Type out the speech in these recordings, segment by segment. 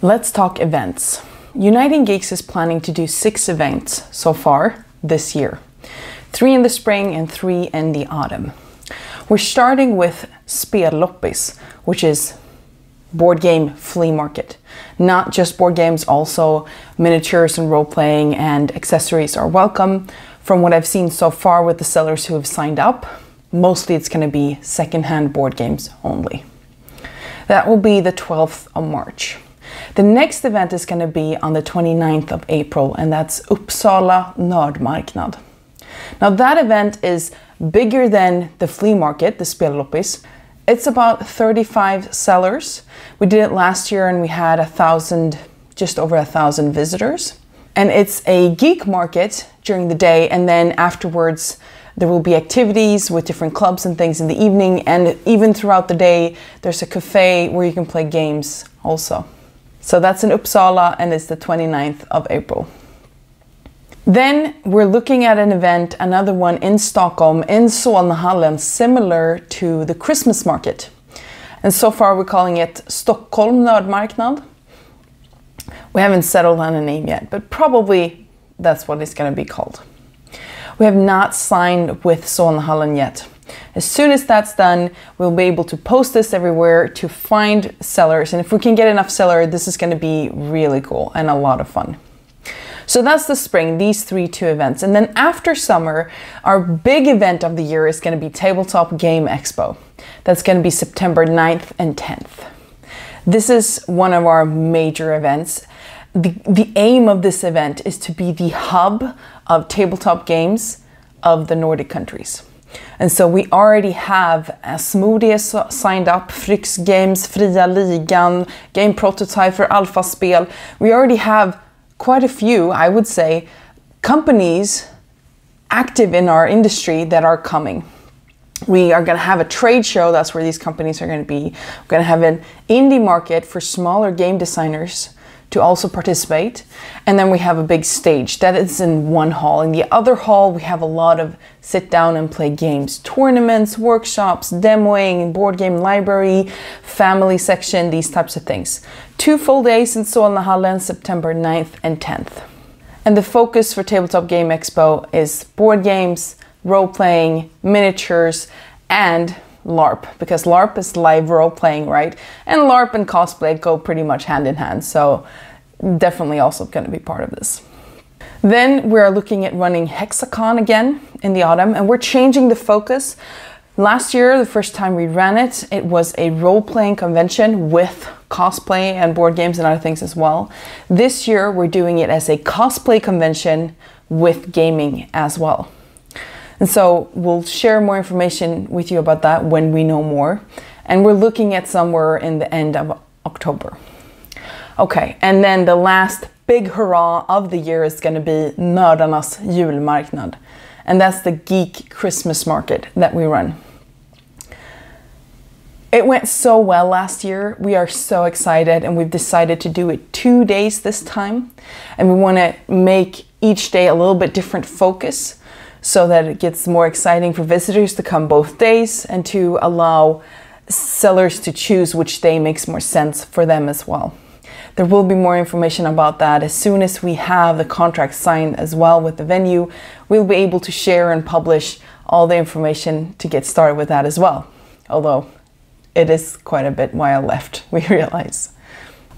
Let's talk events. Uniting Geeks is planning to do 6 events so far this year. 3 in the spring and 3 in the autumn. We're starting with Spelloppis, which is board game flea market. Not just board games, also miniatures and role-playing and accessories are welcome. From what I've seen so far with the sellers who have signed up, mostly it's going to be secondhand board games only. That will be the 12th of March. The next event is going to be on the 29th of April, and that's Uppsala Nördmarknad. Now that event is bigger than the flea market, the Spelloppis. It's about 35 sellers. We did it last year and we had just over 1,000 visitors. And it's a geek market during the day, and then afterwards there will be activities with different clubs and things in the evening, and even throughout the day there's a cafe where you can play games also. So that's in Uppsala and it's the 29th of April. Then we're looking at an event, another one in Stockholm, in Solnahallen, similar to the Christmas market. And so far we're calling it Sthlm Nördmarknad. We haven't settled on a name yet, but probably that's what it's going to be called. We have not signed with Solnahallen yet. As soon as that's done, we'll be able to post this everywhere to find sellers. And if we can get enough sellers, this is going to be really cool and a lot of fun. So that's the spring, these 2 events. And then after summer, our big event of the year is going to be Tabletop Game Expo. That's going to be September 9th and 10th. This is one of our major events. The aim of this event is to be the hub of tabletop games of the Nordic countries. And so we already have Smoothie signed up, Fryx Games, Fria Ligan, Game Prototype for Alpha Spel. We already have quite a few, I would say, companies active in our industry that are coming. We are going to have a trade show, that's where these companies are going to be. We're going to have an indie market for smaller game designers to also participate. And then we have a big stage that is in one hall. In the other hall, we have a lot of sit down and play games, tournaments, workshops, demoing, board game library, family section, these types of things. 2 full days in Solnahallen, September 9th and 10th. And the focus for Tabletop Game Expo is board games, role-playing, miniatures, and LARP, because LARP is live role-playing, right? And LARP and cosplay go pretty much hand in hand, so definitely also going to be part of this. Then we're looking at running HexaCon again in the autumn, and we're changing the focus. Last year, the first time we ran it, it was a role-playing convention with cosplay and board games and other things as well. This year, we're doing it as a cosplay convention with gaming as well. And so we'll share more information with you about that when we know more. And we're looking at somewhere in the end of October. Okay, and then the last big hurrah of the year is going to be Nördarnas Julmarknad. And that's the geek Christmas market that we run. It went so well last year. We are so excited, and we've decided to do it 2 days this time. And we want to make each day a little bit different focus, so that it gets more exciting for visitors to come both days and to allow sellers to choose which day makes more sense for them as well. There will be more information about that as soon as we have the contract signed as well with the venue. We'll be able to share and publish all the information to get started with that as well. Although it is quite a bit while left, we realize.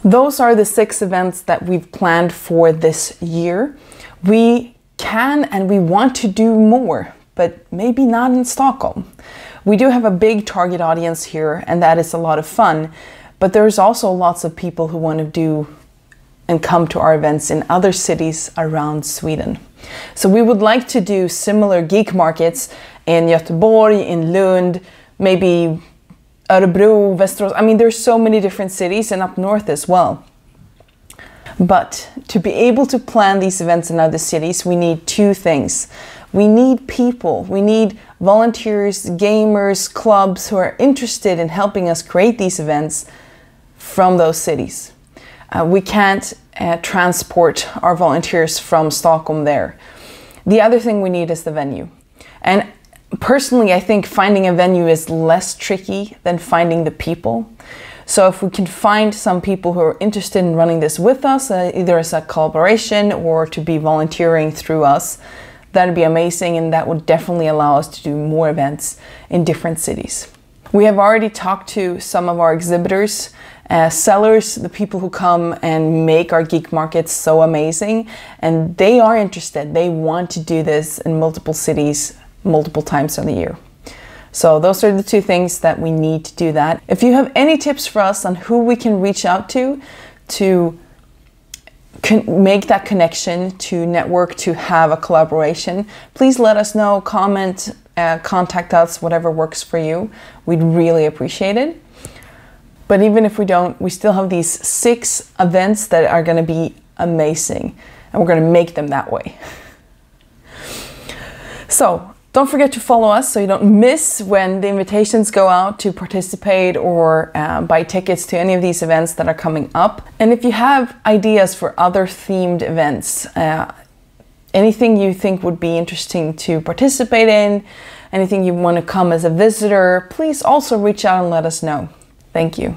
Those are the 6 events that we've planned for this year. We can and we want to do more, but maybe not in Stockholm. We do have a big target audience here, and that is a lot of fun, but there's also lots of people who want to do and come to our events in other cities around Sweden. So we would like to do similar geek markets in Göteborg, in Lund, maybe Örebro, Västerås. I mean, there's so many different cities, and up north as well. But to be able to plan these events in other cities, we need 2 things. We need people, we need volunteers, gamers, clubs who are interested in helping us create these events from those cities. We can't transport our volunteers from Stockholm there. The other thing we need is the venue. And personally, I think finding a venue is less tricky than finding the people. So if we can find some people who are interested in running this with us, either as a collaboration or to be volunteering through us, that'd be amazing, and that would definitely allow us to do more events in different cities. We have already talked to some of our exhibitors, sellers, the people who come and make our geek markets so amazing, and they are interested. They want to do this in multiple cities, multiple times in the year. So those are the two things that we need to do that. If you have any tips for us on who we can reach out to make that connection, to network, to have a collaboration, please let us know, comment, contact us, whatever works for you. We'd really appreciate it. But even if we don't, we still have these 6 events that are going to be amazing, and we're going to make them that way. So don't forget to follow us so you don't miss when the invitations go out to participate or buy tickets to any of these events that are coming up. And if you have ideas for other themed events, anything you think would be interesting to participate in, anything you want to come as a visitor, please also reach out and let us know. Thank you.